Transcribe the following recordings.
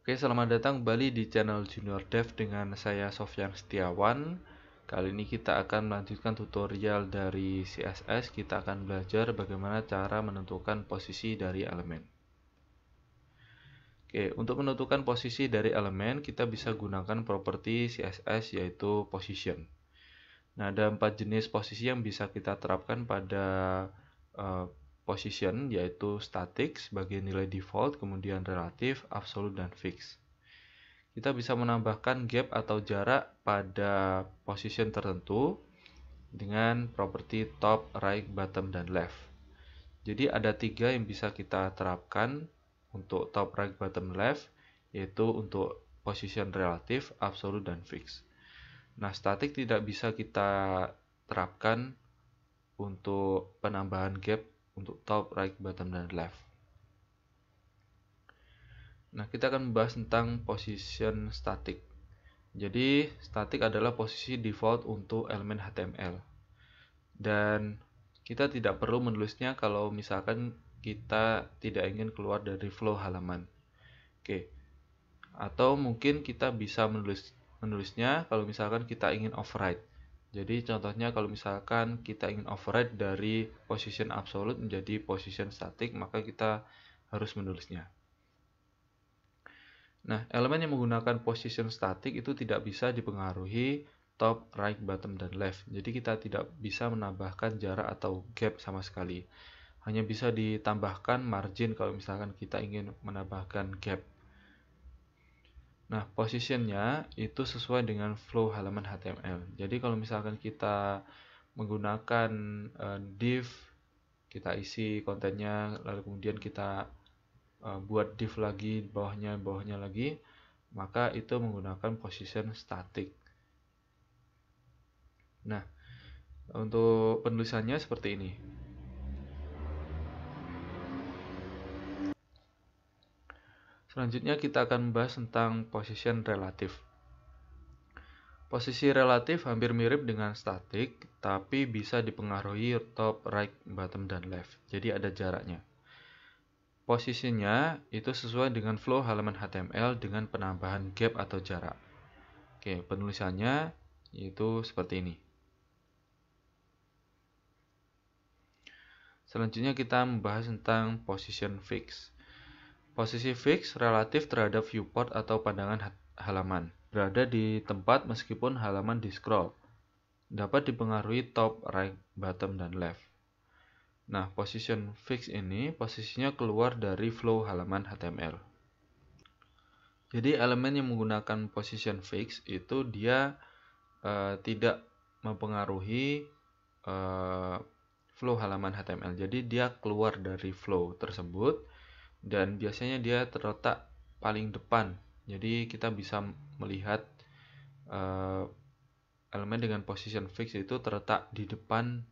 Oke, selamat datang kembali di channel Junior Dev dengan saya Sofyan Setiawan. Kali ini kita akan melanjutkan tutorial dari CSS. Kita akan belajar bagaimana cara menentukan posisi dari elemen. Oke, untuk menentukan posisi dari elemen, kita bisa gunakan properti CSS yaitu position. Nah, ada 4 jenis posisi yang bisa kita terapkan pada position, yaitu static sebagai nilai default, kemudian relatif, absolute, dan fix. Kita bisa menambahkan gap atau jarak pada position tertentu dengan properti top, right, bottom, dan left. Jadi ada 3 yang bisa kita terapkan untuk top, right, bottom, left, yaitu untuk position relatif, absolute, dan fix. Nah, static tidak bisa kita terapkan untuk penambahan gap untuk top, right, bottom, dan left. Nah, kita akan membahas tentang position static. Jadi, static adalah posisi default untuk elemen HTML. Dan kita tidak perlu menulisnya kalau misalkan kita tidak ingin keluar dari flow halaman. Oke. Atau mungkin kita bisa menulisnya kalau misalkan kita ingin override. Jadi contohnya kalau misalkan kita ingin override dari position absolute menjadi position static, maka kita harus menulisnya. Nah, elemen yang menggunakan position static itu tidak bisa dipengaruhi top, right, bottom, dan left. Jadi kita tidak bisa menambahkan jarak atau gap sama sekali. Hanya bisa ditambahkan margin kalau misalkan kita ingin menambahkan gap. Nah, positionnya itu sesuai dengan flow halaman HTML. Jadi kalau misalkan kita menggunakan div, kita isi kontennya, lalu kemudian kita buat div lagi, bawahnya lagi, maka itu menggunakan position static. Nah, untuk penulisannya seperti ini. Selanjutnya kita akan membahas tentang position relatif. Posisi relatif hampir mirip dengan static, tapi bisa dipengaruhi top, right, bottom, dan left. Jadi ada jaraknya. Posisinya itu sesuai dengan flow halaman HTML dengan penambahan gap atau jarak. Oke, penulisannya itu seperti ini. Selanjutnya kita membahas tentang position fix. Posisi fix relatif terhadap viewport atau pandangan halaman. Berada di tempat meskipun halaman di-scroll. Dapat dipengaruhi top, right, bottom, dan left. Nah, position fix ini posisinya keluar dari flow halaman HTML. Jadi elemen yang menggunakan position fix itu dia tidak mempengaruhi flow halaman HTML. Jadi dia keluar dari flow tersebut dan biasanya dia terletak paling depan. Jadi kita bisa melihat elemen dengan position fix itu terletak di depan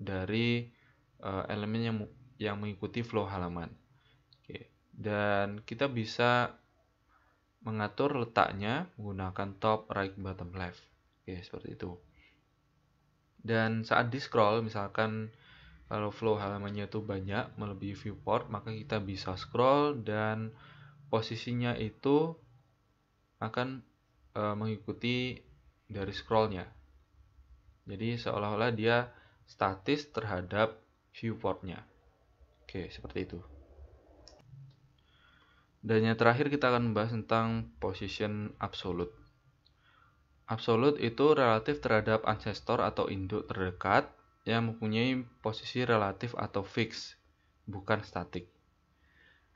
dari elemen yang mengikuti flow halaman. Oke. Dan kita bisa mengatur letaknya menggunakan top, right, bottom, left. Oke, seperti itu. Dan saat di scroll, misalkan kalau flow halamannya itu banyak melebihi viewport, maka kita bisa scroll dan posisinya itu akan mengikuti dari scrollnya. Jadi seolah-olah dia statis terhadap viewportnya. Oke, seperti itu. Dan yang terakhir kita akan membahas tentang position absolute. Absolute itu relatif terhadap ancestor atau induk terdekat yang mempunyai posisi relatif atau fix, bukan statik.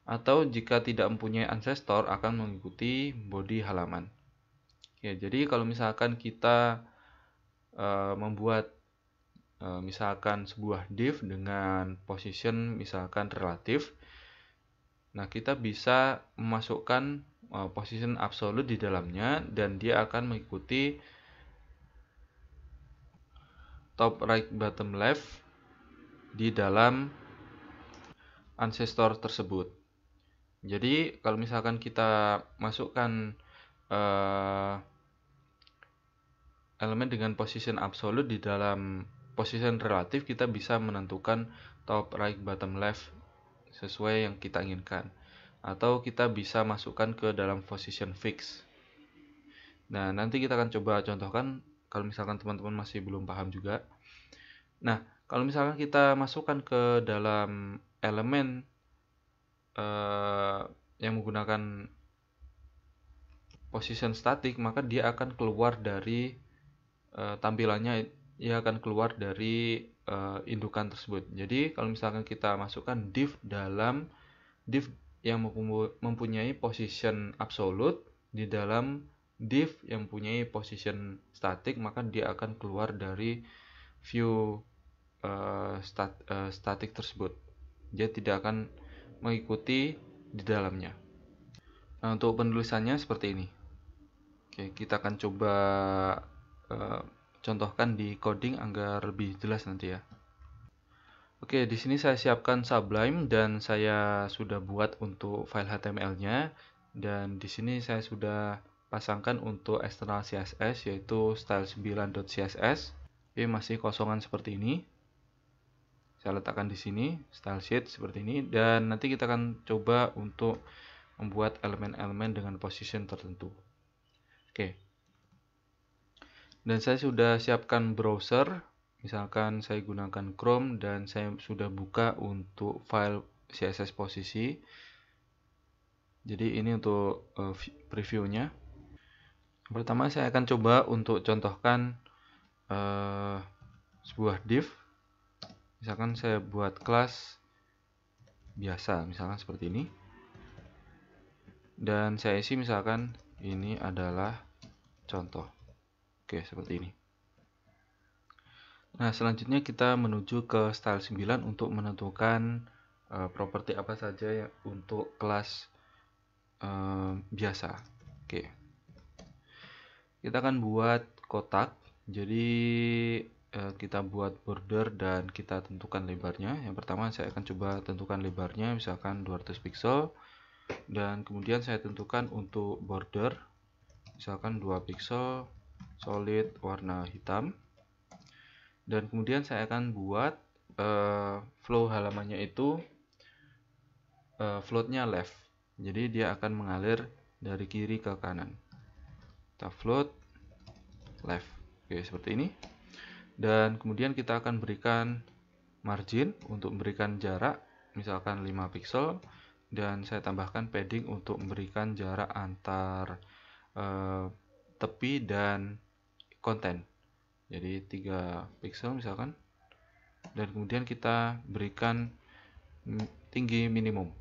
Atau jika tidak mempunyai ancestor akan mengikuti body halaman. Ya, jadi kalau misalkan kita membuat misalkan sebuah div dengan position misalkan relatif, nah kita bisa memasukkan position absolute di dalamnya dan dia akan mengikuti top, right, bottom, left di dalam ancestor tersebut. Jadi kalau misalkan kita masukkan elemen dengan position absolute di dalam position relatif, kita bisa menentukan top, right, bottom, left sesuai yang kita inginkan. atau kita bisa masukkan ke dalam position fix. Nah, nanti kita akan coba contohkan kalau misalkan teman-teman masih belum paham juga. Nah, kalau misalkan kita masukkan ke dalam elemen yang menggunakan position static, maka dia akan keluar dari tampilannya, ia akan keluar dari indukan tersebut. Jadi kalau misalkan kita masukkan div dalam div yang mempunyai position absolute di dalam div yang mempunyai position static, maka dia akan keluar dari view static tersebut. Dia tidak akan mengikuti di dalamnya. Nah, untuk penulisannya seperti ini. Oke, kita akan coba contohkan di coding agar lebih jelas nanti ya. Oke, di sini saya siapkan Sublime dan saya sudah buat untuk file HTML-nya, dan di sini saya sudah pasangkan untuk eksternal CSS yaitu style9.css. Oke, masih kosongan seperti ini. Saya letakkan di sini style sheet seperti ini, dan nanti kita akan coba untuk membuat elemen-elemen dengan position tertentu. Oke. Dan saya sudah siapkan browser. Misalkan saya gunakan Chrome dan saya sudah buka untuk file CSS posisi. Jadi ini untuk previewnya. Pertama saya akan coba untuk contohkan sebuah div. Misalkan saya buat kelas biasa, misalkan seperti ini. Dan saya isi misalkan ini adalah contoh. Oke, seperti ini. Nah, selanjutnya kita menuju ke style 9 untuk menentukan properti apa saja ya untuk kelas biasa. Oke. Kita akan buat kotak. Jadi kita buat border dan kita tentukan lebarnya. Yang pertama saya akan coba tentukan lebarnya misalkan 200 pixel, dan kemudian saya tentukan untuk border misalkan 2 pixel solid warna hitam. Dan kemudian saya akan buat flow halamannya itu floatnya left, jadi dia akan mengalir dari kiri ke kanan. Kita float left, oke seperti ini. Dan kemudian kita akan berikan margin untuk memberikan jarak misalkan 5 pixel, dan saya tambahkan padding untuk memberikan jarak antar tepi dan konten, jadi 3 pixel misalkan. Dan kemudian kita berikan tinggi minimum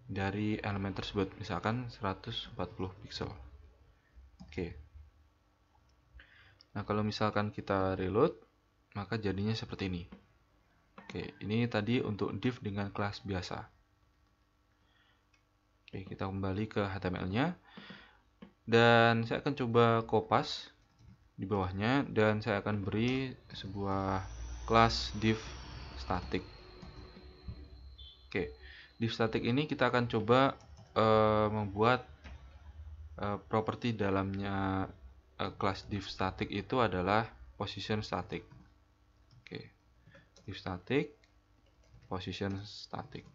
dari elemen tersebut misalkan 140 pixel. Oke. Nah, kalau misalkan kita reload, maka jadinya seperti ini. Oke, ini tadi untuk div dengan kelas biasa. Oke, kita kembali ke HTML-nya. Dan saya akan coba kopas di bawahnya, dan saya akan beri sebuah kelas div static. Oke, div static ini kita akan coba membuat properti dalamnya. Kelas div static itu adalah position static. Oke, div static, position static.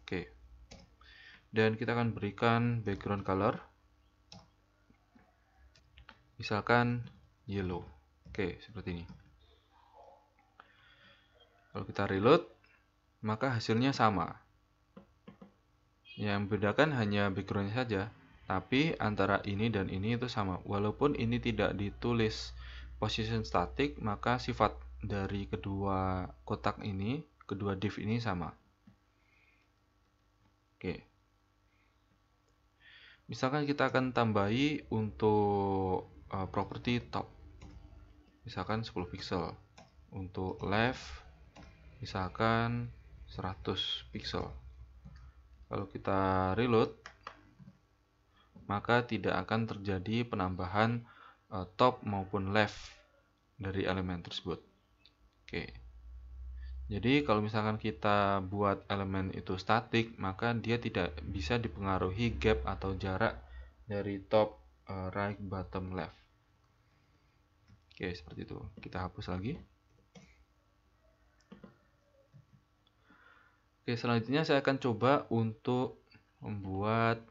Oke, dan kita akan berikan background color misalkan yellow. Oke, seperti ini. Kalau kita reload, maka hasilnya sama. Yang membedakan hanya backgroundnya saja, tapi antara ini dan ini itu sama. Walaupun ini tidak ditulis position static, maka sifat dari kedua kotak ini, kedua div ini sama. Oke. Misalkan kita akan tambahi untuk properti top. Misalkan 10 pixel. Untuk left misalkan 100 pixel. Kalau kita reload, maka tidak akan terjadi penambahan top maupun left dari elemen tersebut. Oke. Jadi kalau misalkan kita buat elemen itu statik, maka dia tidak bisa dipengaruhi gap atau jarak dari top, right, bottom, left. Oke, seperti itu. Kita hapus lagi. Oke, selanjutnya saya akan coba untuk membuat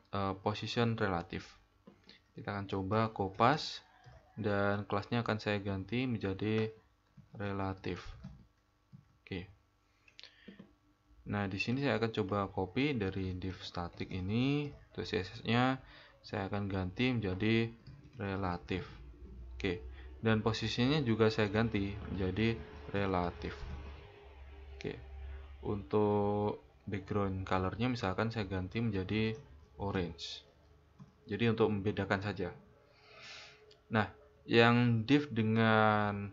position relatif. Kita akan coba kopas dan kelasnya akan saya ganti menjadi relatif. Oke. Nah, di sini saya akan coba copy dari div static ini, terus CSS-nya saya akan ganti menjadi relatif. Oke. Dan posisinya juga saya ganti menjadi relatif. Oke. Untuk background colornya misalkan saya ganti menjadi orange. Jadi untuk membedakan saja. Nah, yang div dengan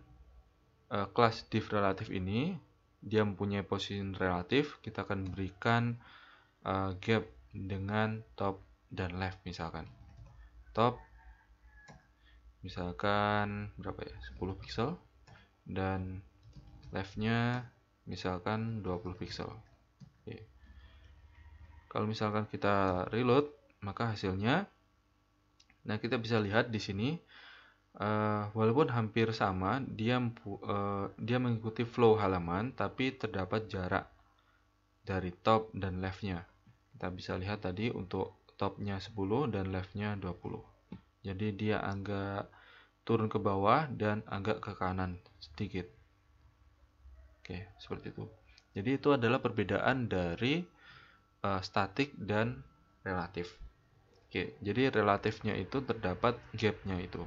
kelas div relatif ini, dia mempunyai posisi relatif, kita akan berikan gap dengan top dan left misalkan. Top misalkan berapa ya? 10 pixel dan leftnya misalkan 20 pixel. Oke. Kalau misalkan kita reload, maka hasilnya, nah kita bisa lihat di sini, walaupun hampir sama, dia mengikuti flow halaman, tapi terdapat jarak dari top dan leftnya. Kita bisa lihat tadi untuk topnya 10 dan leftnya 20. Jadi dia agak turun ke bawah dan agak ke kanan sedikit. Oke, seperti itu. Jadi itu adalah perbedaan dari statik dan relatif. Oke, jadi relatifnya itu terdapat gapnya itu.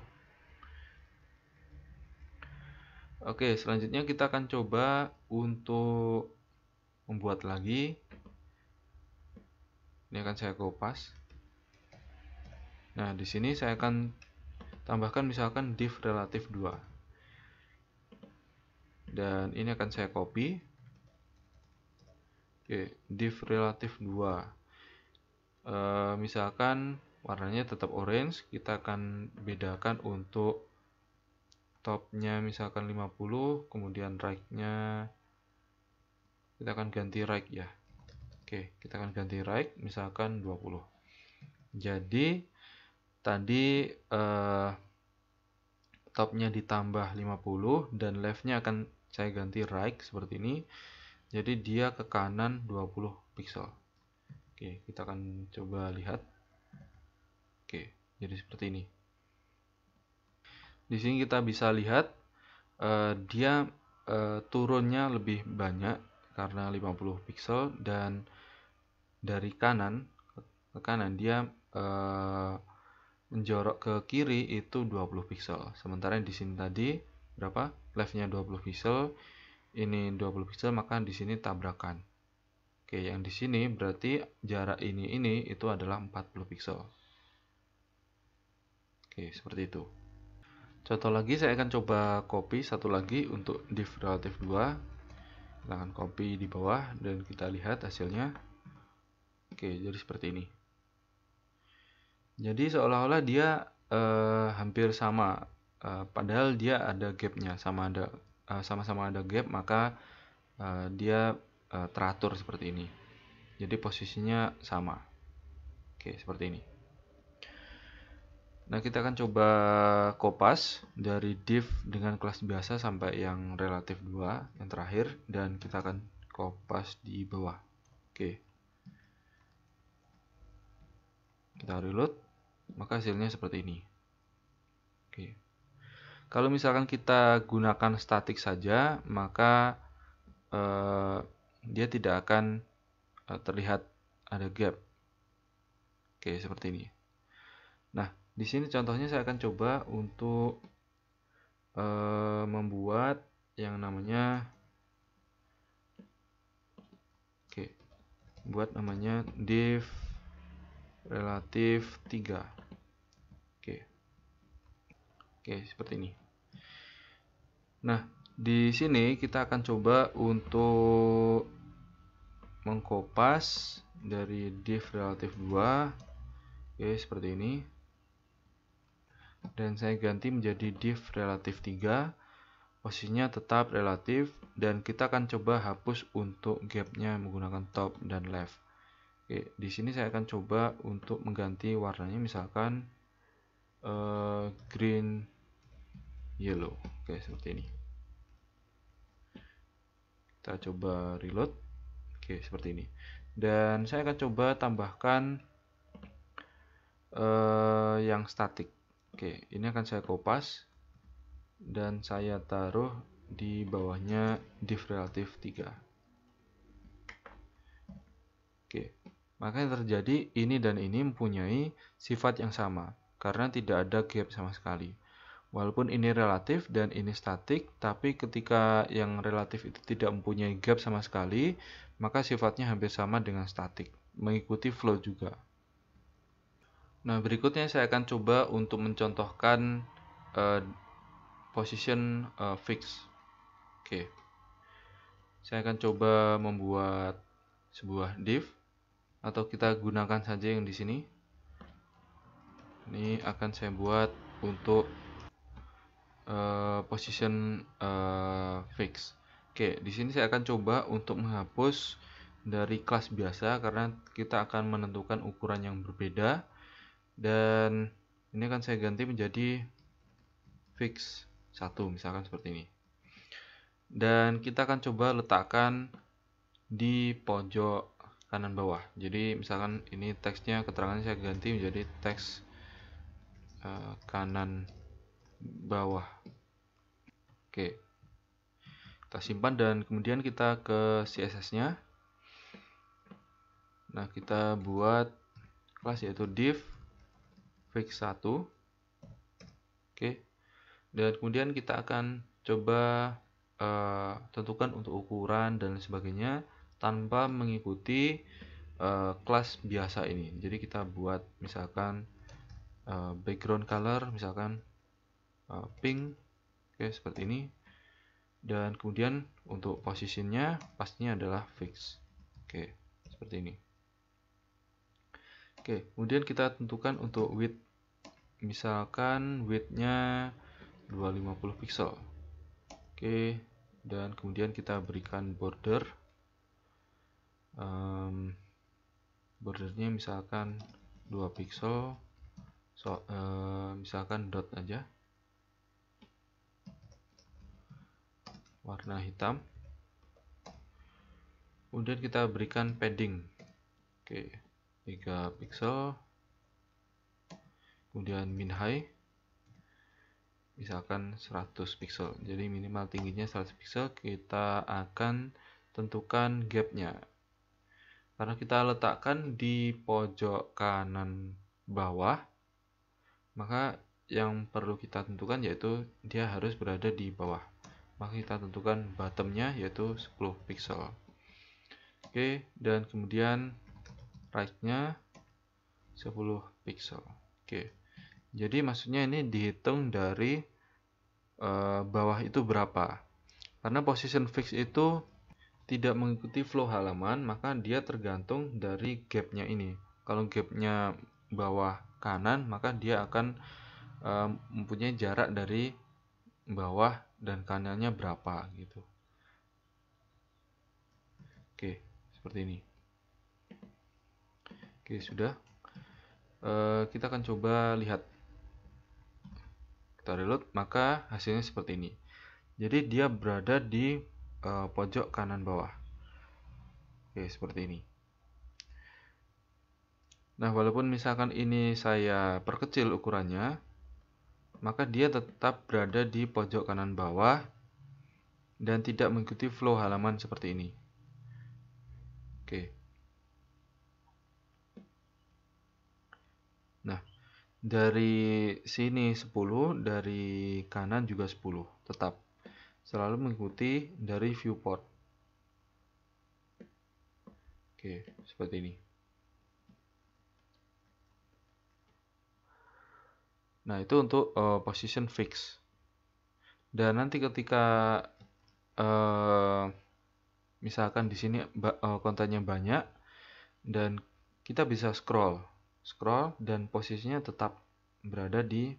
Oke, selanjutnya kita akan coba untuk membuat lagi. Ini akan saya kopas. Nah, di sini saya akan tambahkan misalkan div relatif 2. Dan ini akan saya copy. Oke, div relatif 2. Misalkan warnanya tetap orange, kita akan bedakan untuk topnya misalkan 50, kemudian right-nya kita akan ganti right ya. Oke, kita akan ganti right misalkan 20. Jadi tadi topnya ditambah 50 dan leftnya akan saya ganti right seperti ini. Jadi dia ke kanan 20 pixel. Oke, kita akan coba lihat. Oke, jadi seperti ini. Di sini kita bisa lihat dia turunnya lebih banyak karena 50 pixel, dan dari kanan ke kanan dia menjorok ke kiri itu 20 pixel. Sementara di sini tadi berapa? Leftnya 20 pixel, ini 20 pixel, maka di sini tabrakan. Oke, yang di sini berarti jarak ini itu adalah 40 pixel. Oke, seperti itu. Contoh lagi, saya akan coba copy satu lagi untuk div relatif 2. Kita akan copy di bawah dan kita lihat hasilnya. Oke, jadi seperti ini. Jadi seolah-olah dia hampir sama, padahal dia ada gapnya, sama-sama ada gap, maka dia teratur seperti ini. Jadi posisinya sama. Oke, seperti ini. Nah, kita akan coba kopas dari div dengan kelas biasa sampai yang relatif 2 yang terakhir, dan kita akan kopas di bawah. Oke. Kita reload, maka hasilnya seperti ini. Oke. Kalau misalkan kita gunakan statik saja, maka dia tidak akan terlihat ada gap. Oke, seperti ini. Nah, di sini contohnya saya akan coba untuk membuat yang namanya buat namanya div relatif 3. Oke, seperti ini. Nah, di sini kita akan coba untuk mengkopas dari div relatif 2. Oke, seperti ini. Dan saya ganti menjadi div relatif 3. Posisinya tetap relatif, dan kita akan coba hapus untuk gapnya menggunakan top dan left. Oke, di sini saya akan coba untuk mengganti warnanya misalkan green yellow. Oke, seperti ini. Kita coba reload. Oke, seperti ini. Dan saya akan coba tambahkan yang statik. Oke, ini akan saya kopas dan saya taruh di bawahnya div relatif 3. Oke, maka yang terjadi ini dan ini mempunyai sifat yang sama karena tidak ada gap sama sekali. Walaupun ini relatif dan ini statik, tapi ketika yang relatif itu tidak mempunyai gap sama sekali, maka sifatnya hampir sama dengan statik, mengikuti flow juga. Nah, berikutnya saya akan coba untuk mencontohkan position fix. Oke, saya akan coba membuat sebuah div, atau kita gunakan saja yang di sini. Ini akan saya buat untuk position fix. Oke, di sini saya akan coba untuk menghapus dari kelas biasa karena kita akan menentukan ukuran yang berbeda, dan ini akan saya ganti menjadi fix 1 misalkan seperti ini. Dan kita akan coba letakkan di pojok kanan bawah. Jadi misalkan ini teksnya, keterangannya saya ganti menjadi teks kanan bawah. Oke, kita simpan dan kemudian kita ke CSS-nya. Nah, kita buat kelas yaitu div fix 1. Oke, dan kemudian kita akan coba tentukan untuk ukuran dan sebagainya tanpa mengikuti kelas biasa ini. Jadi kita buat misalkan background color misalkan pink, oke, seperti ini. Dan kemudian untuk posisinya pastinya adalah fix. Oke, seperti ini. Oke, kemudian kita tentukan untuk width, misalkan width-nya 250 pixel. Oke, dan kemudian kita berikan border. Bordernya misalkan 2 pixel, misalkan dot aja, warna hitam. Kemudian kita berikan padding, oke, 3 pixel. Kemudian min high misalkan 100 pixel, jadi minimal tingginya 100 pixel. Kita akan tentukan gapnya karena kita letakkan di pojok kanan bawah, maka yang perlu kita tentukan yaitu dia harus berada di bawah. Maka kita tentukan bottomnya yaitu 10 pixel. Oke, dan kemudian right-nya 10 pixel. Oke, jadi maksudnya ini dihitung dari bawah itu berapa. Karena position fix itu tidak mengikuti flow halaman, maka dia tergantung dari gapnya ini. Kalau gapnya bawah kanan, maka dia akan mempunyai jarak dari bawah dan kanannya berapa gitu. Oke, seperti ini. Oke, sudah. Kita akan coba lihat. Kita reload, maka hasilnya seperti ini. Jadi dia berada di pojok kanan bawah. Oke, seperti ini. Nah, walaupun misalkan ini saya perkecil ukurannya, maka dia tetap berada di pojok kanan bawah dan tidak mengikuti flow halaman seperti ini. Oke. Nah, dari sini 10, dari kanan juga 10, tetap selalu mengikuti dari viewport. Oke, seperti ini. Nah, itu untuk position fix. Dan nanti ketika misalkan di sini kontennya banyak dan kita bisa scroll dan posisinya tetap berada di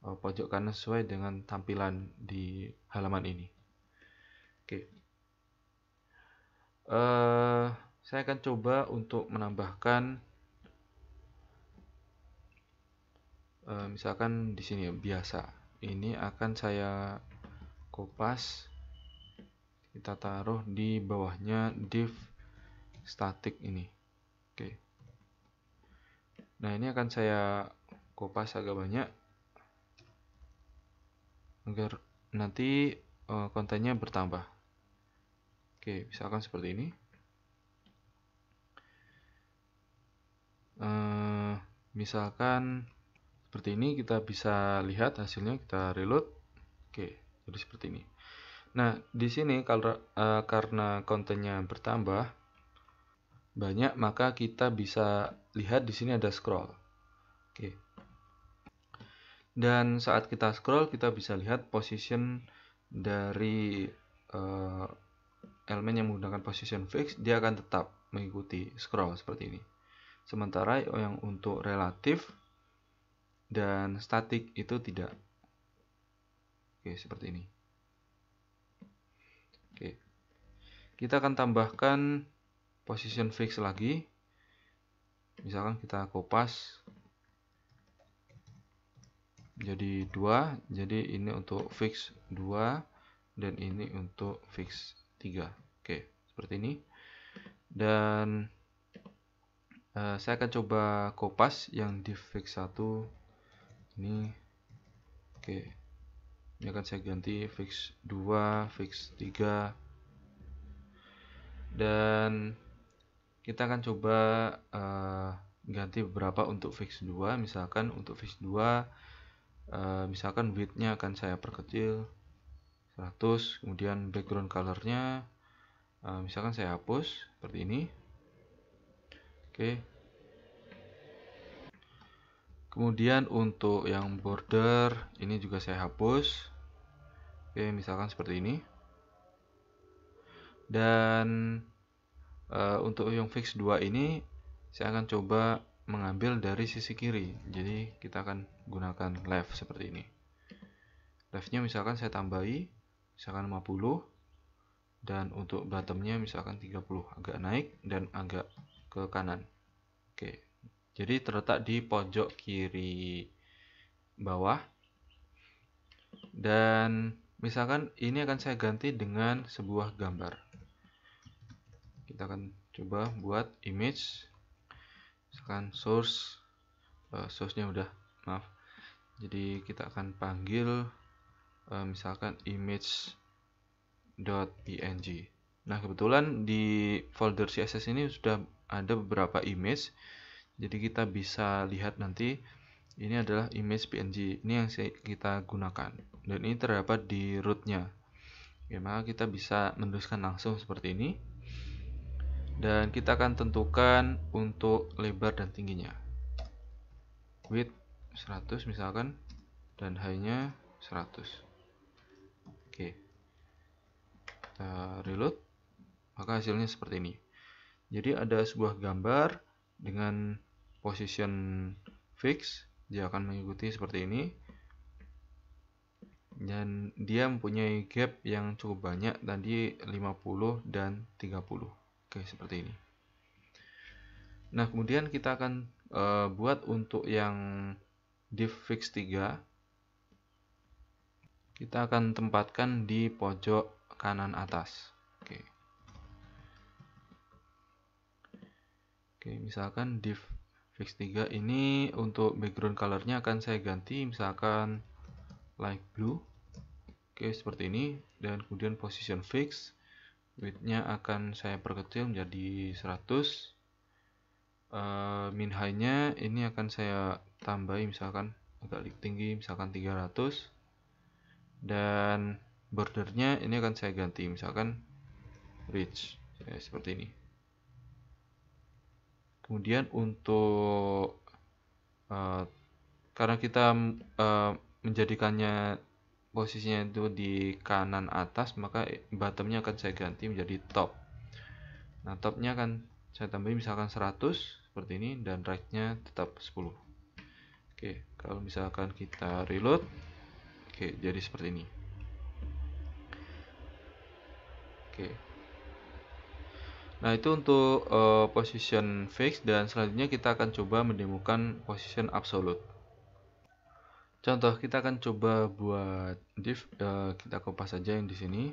pojok kanan sesuai dengan tampilan di halaman ini. Oke. Saya akan coba untuk menambahkan misalkan di sini biasa. Ini akan saya kopas, kita taruh di bawahnya div static ini. Oke. Nah, ini akan saya kopas agak banyak agar nanti kontennya bertambah. Oke, misalkan seperti ini. Misalkan seperti ini, kita bisa lihat hasilnya, kita reload. Oke, jadi seperti ini. Nah, di sini karena kontennya bertambah banyak, maka kita bisa lihat di sini ada scroll. Oke. Dan saat kita scroll, kita bisa lihat position dari elemen yang menggunakan position fix, dia akan tetap mengikuti scroll seperti ini. Sementara yang untuk relatif dan statik itu tidak. Oke, seperti ini. Oke. Kita akan tambahkan position fix lagi. Misalkan kita kopas jadi 2, jadi ini untuk fix 2 dan ini untuk fix 3. Oke, seperti ini. Dan saya akan coba kopas yang di fix 1 ini. Oke, ini akan saya ganti fix 2, fix 3, dan kita akan coba ganti beberapa untuk fix 2. Misalkan untuk fix 2, misalkan width-nya akan saya perkecil 100, kemudian background color-nya misalkan saya hapus seperti ini. Oke. Kemudian untuk yang border ini juga saya hapus. Oke, misalkan seperti ini. Dan untuk yang fix 2 ini saya akan coba mengambil dari sisi kiri. Jadi kita akan gunakan left seperti ini. Left-nya misalkan saya tambahi misalkan 50, dan untuk bottom-nya misalkan 30, agak naik dan agak ke kanan. Oke. Jadi terletak di pojok kiri bawah. Dan misalkan ini akan saya ganti dengan sebuah gambar. Kita akan coba buat image. Misalkan source-nya udah, maaf. Jadi kita akan panggil misalkan image.png. Nah, kebetulan di folder CSS ini sudah ada beberapa image. Jadi kita bisa lihat nanti ini adalah image PNG. Ini yang kita gunakan. Dan ini terdapat di root-nya. Oke, maka kita bisa menuliskan langsung seperti ini. Dan kita akan tentukan untuk lebar dan tingginya. Width 100 misalkan, dan high-nya 100. Oke. Kita reload. Maka hasilnya seperti ini. Jadi ada sebuah gambar dengan position fix, dia akan mengikuti seperti ini, dan dia mempunyai gap yang cukup banyak, tadi 50 dan 30. Oke, seperti ini. Nah, kemudian kita akan buat untuk yang div fix 3, kita akan tempatkan di pojok kanan atas. Oke, misalkan div fix 3 ini untuk background colornya akan saya ganti misalkan light blue. Oke, seperti ini. Dan kemudian position fix, width-nya akan saya perkecil menjadi 100. Min high-nya ini akan saya tambahi misalkan agak tinggi, misalkan 300. Dan bordernya ini akan saya ganti misalkan rich, seperti ini. Kemudian untuk karena kita menjadikannya posisinya itu di kanan atas, maka bottomnya akan saya ganti menjadi top. Nah, topnya akan saya tambahin misalkan 100 seperti ini, dan right-nya tetap 10. Oke, kalau misalkan kita reload, oke, jadi seperti ini. Oke. Nah, itu untuk position fix, dan selanjutnya kita akan coba mendemokan position absolute. Contoh, kita akan coba buat div, kita kopas saja yang di sini,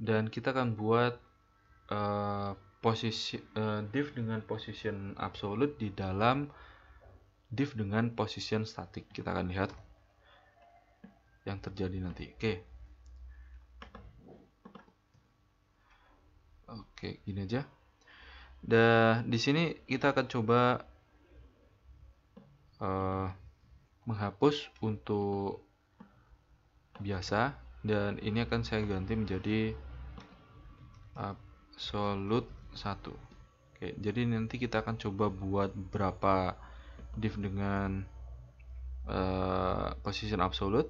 dan kita akan buat div dengan position absolute di dalam div dengan position static. Kita akan lihat yang terjadi nanti. Oke, gini aja. Dan di sini kita akan coba menghapus untuk biasa, dan ini akan saya ganti menjadi absolute 1. Oke, jadi nanti kita akan coba buat berapa div dengan position absolute.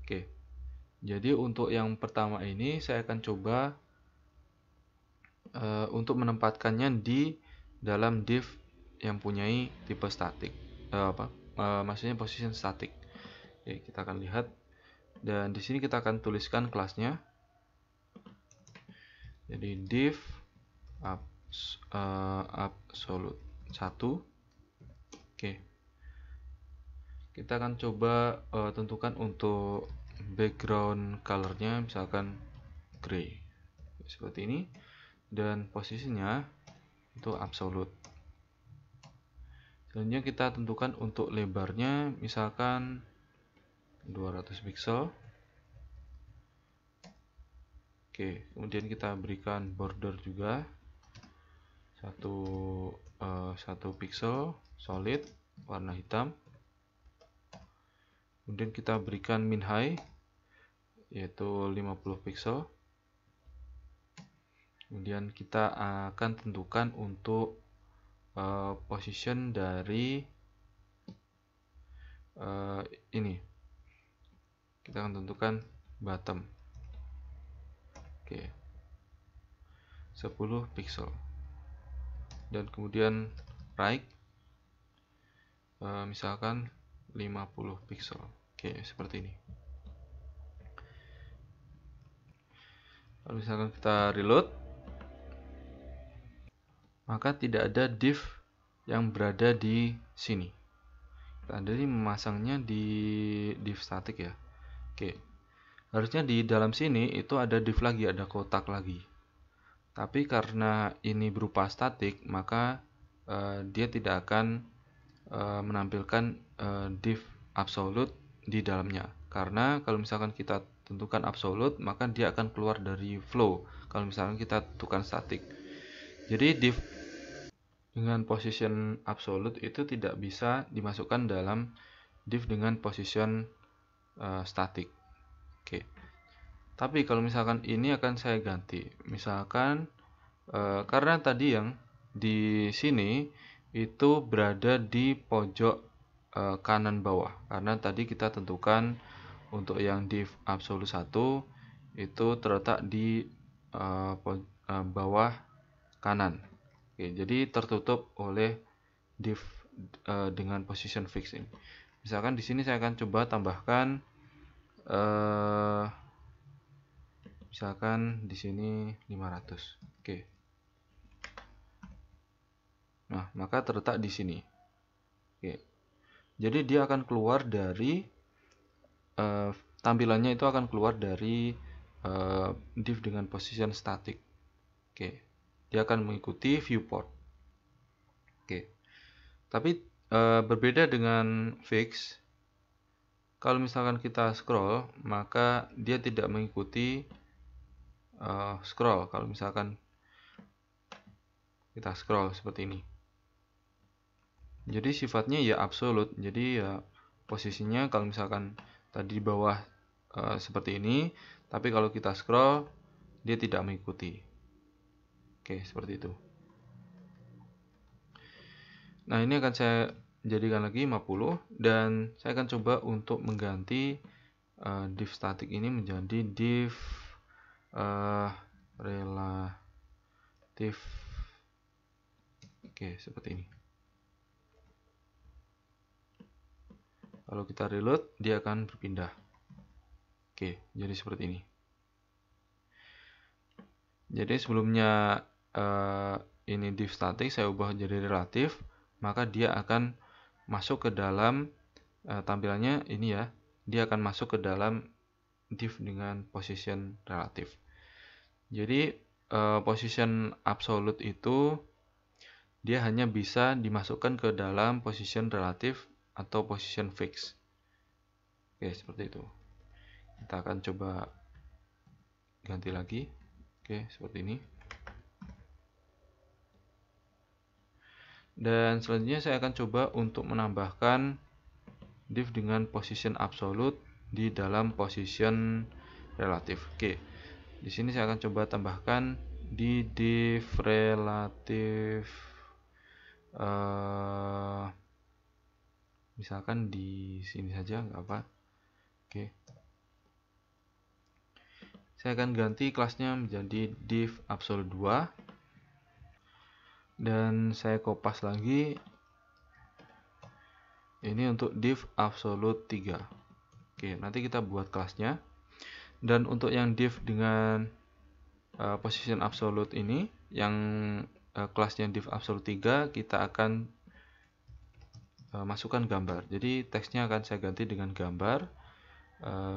Oke, jadi untuk yang pertama ini saya akan coba untuk menempatkannya di dalam div yang punyai tipe static, maksudnya position static. Oke, kita akan lihat, dan di sini kita akan tuliskan kelasnya. Jadi div absolute 1. Oke, kita akan coba tentukan untuk background colornya misalkan gray seperti ini, dan posisinya itu absolute. Selanjutnya kita tentukan untuk lebarnya misalkan 200 pixel. Oke, kemudian kita berikan border juga 1 pixel solid warna hitam. Kemudian kita berikan min high yaitu 50 pixel. Kemudian kita akan tentukan untuk position dari ini. Kita akan tentukan bottom. Oke. 10 pixel. Dan kemudian right misalkan 50 pixel. Oke, seperti ini. Kalau misalkan kita reload, maka tidak ada div yang berada di sini. Tadi memasangnya di div static ya. Oke, harusnya di dalam sini itu ada div lagi, ada kotak lagi. Tapi karena ini berupa static, maka dia tidak akan menampilkan div absolute di dalamnya. Karena kalau misalkan kita tentukan absolute, maka dia akan keluar dari flow kalau misalkan kita tentukan static. Jadi div dengan position absolute itu tidak bisa dimasukkan dalam div dengan position static. Oke. Tapi kalau misalkan ini akan saya ganti. Misalkan karena tadi yang di sini itu berada di pojok kanan bawah, karena tadi kita tentukan untuk yang div absolute 1 itu terletak di bawah kanan. Oke, jadi tertutup oleh div dengan position fix ini. Misalkan di sini saya akan coba tambahkan misalkan di sini 500. Oke. Nah, maka terletak di sini. Oke. Jadi dia akan keluar dari tampilannya itu akan keluar dari div dengan position static. Oke. Dia akan mengikuti viewport. Oke. Tapi berbeda dengan fix. Kalau misalkan kita scroll, maka dia tidak mengikuti scroll. Kalau misalkan kita scroll seperti ini. Jadi sifatnya ya absolute. Jadi ya posisinya kalau misalkan tadi di bawah seperti ini, tapi kalau kita scroll dia tidak mengikuti. Oke, seperti itu. Nah, ini akan saya jadikan lagi 50, dan saya akan coba untuk mengganti div static ini menjadi div relatif. Oke, seperti ini. Kalau kita reload, dia akan berpindah. Oke, jadi seperti ini. Jadi sebelumnya ini div static saya ubah jadi relatif, maka dia akan masuk ke dalam tampilannya ini ya. Dia akan masuk ke dalam div dengan position relatif. Jadi position absolute itu dia hanya bisa dimasukkan ke dalam position relatif atau position fix. Oke, seperti itu. Kita akan coba ganti lagi. Oke, seperti ini. Dan selanjutnya saya akan coba untuk menambahkan div dengan position absolute di dalam position relatif. Oke. Di sini saya akan coba tambahkan di div relatif, misalkan di sini saja, nggak apa. Oke. Saya akan ganti kelasnya menjadi div absolute 2 dan saya kopas lagi ini untuk div absolute 3. Oke, nanti kita buat kelasnya. Dan untuk yang div dengan position absolute ini, yang kelasnya div absolute 3, kita akan masukkan gambar. Jadi teksnya akan saya ganti dengan gambar.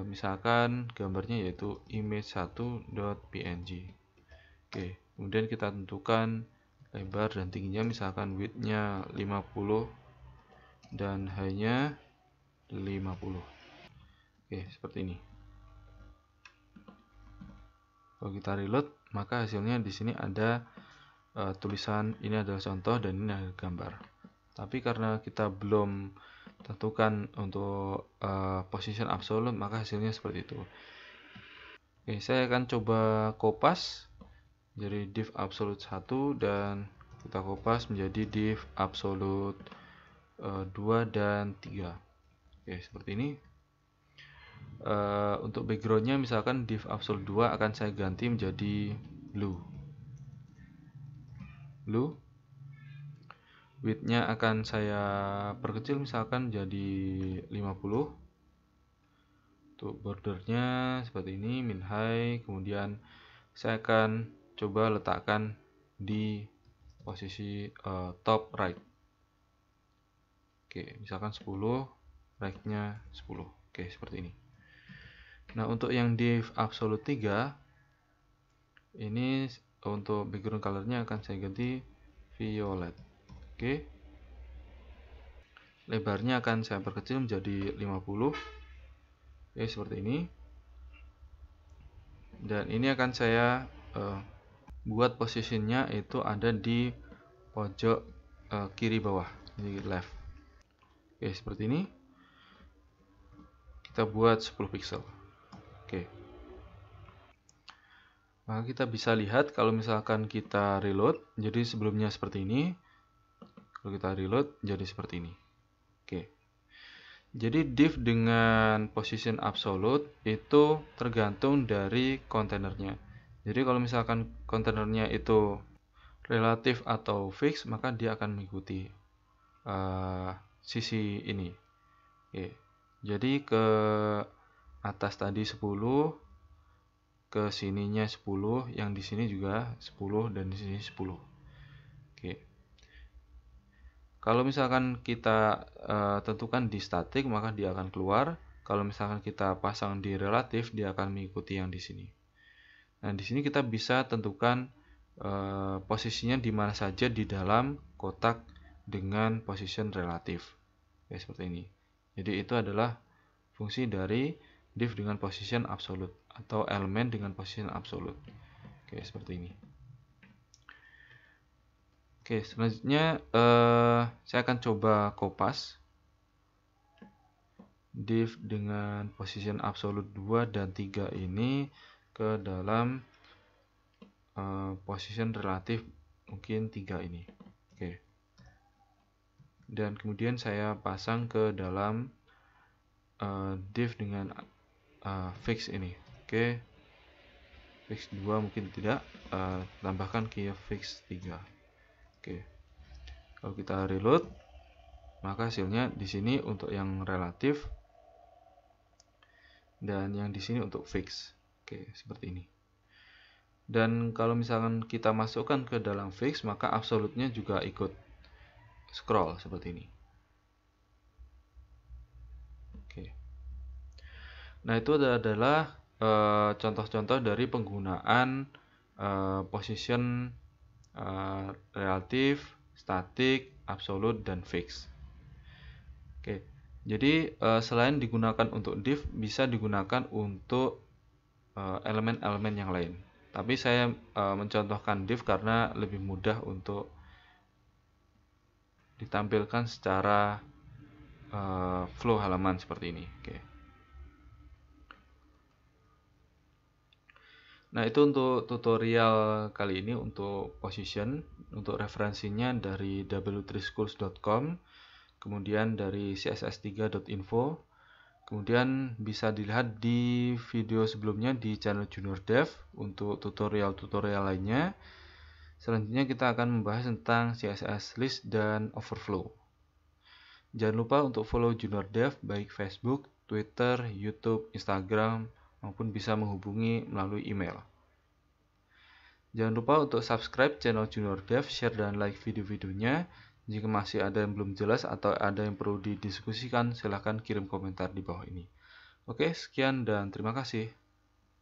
Misalkan gambarnya yaitu image1.png. Oke, kemudian kita tentukan lebar dan tingginya, misalkan width-nya 50 dan high-nya 50. Oke, seperti ini. Kalau kita reload, maka hasilnya di sini ada tulisan ini adalah contoh dan ini adalah gambar. Tapi karena kita belum tentukan untuk position absolute, maka hasilnya seperti itu. Oke, saya akan coba kopas jadi div absolute 1 dan kita kopas menjadi div absolute 2 dan 3. Oke, seperti ini. Untuk backgroundnya misalkan div absolute 2 akan saya ganti menjadi blue. Width-nya akan saya perkecil misalkan jadi 50. Untuk bordernya seperti ini, min high. Kemudian saya akan coba letakkan di posisi top right. Oke, misalkan 10, right-nya 10. Oke, seperti ini. Nah, untuk yang div absolute 3 ini untuk background color-nya akan saya ganti violet. Oke. Lebarnya akan saya perkecil menjadi 50. Oke, seperti ini. Dan ini akan saya buat posisinya itu ada di pojok kiri bawah, di left. Oke, seperti ini. Kita buat 10 pixel. Oke. Maka kita bisa lihat kalau misalkan kita reload, jadi sebelumnya seperti ini. Kalau kita reload jadi seperti ini. Oke. Jadi div dengan position absolute itu tergantung dari kontainernya. Jadi kalau misalkan kontainernya itu relatif atau fix, maka dia akan mengikuti sisi ini. Oke. Jadi ke atas tadi 10, ke sininya 10, yang di sini juga 10 dan di sini 10. Oke. Kalau misalkan kita tentukan di static, maka dia akan keluar. Kalau misalkan kita pasang di relatif, dia akan mengikuti yang di sini. Nah, di sini kita bisa tentukan posisinya di mana saja di dalam kotak dengan position relatif. Oke, seperti ini. Jadi itu adalah fungsi dari div dengan position absolute atau elemen dengan position absolute. Oke, seperti ini. Oke, selanjutnya saya akan coba kopas div dengan position absolute 2 dan 3 ini ke dalam position relatif mungkin 3 ini. Oke. Dan kemudian saya pasang ke dalam div dengan fix ini. Oke. Fix 2 mungkin tidak, tambahkan ke fix 3. Oke. Kalau kita reload, maka hasilnya di sini untuk yang relatif dan yang di sini untuk fix. Oke, seperti ini. Dan kalau misalkan kita masukkan ke dalam fix, maka absolutnya juga ikut scroll seperti ini. Oke. Nah, itu adalah contoh-contoh dari penggunaan position, relatif, static, absolute, dan fix. Oke, jadi selain digunakan untuk div, bisa digunakan untuk elemen-elemen yang lain. Tapi saya mencontohkan div karena lebih mudah untuk ditampilkan secara flow halaman seperti ini. Oke. Nah, itu untuk tutorial kali ini untuk position. Untuk referensinya dari w3schools.com, kemudian dari css3.info, kemudian bisa dilihat di video sebelumnya di channel Junior Dev untuk tutorial-tutorial lainnya. Selanjutnya kita akan membahas tentang CSS list dan overflow. Jangan lupa untuk follow Junior Dev baik Facebook, Twitter, YouTube, Instagram, maupun bisa menghubungi melalui email. Jangan lupa untuk subscribe channel Junior Dev, share dan like video-videonya. Jika masih ada yang belum jelas atau ada yang perlu didiskusikan, silahkan kirim komentar di bawah ini. Oke, sekian dan terima kasih.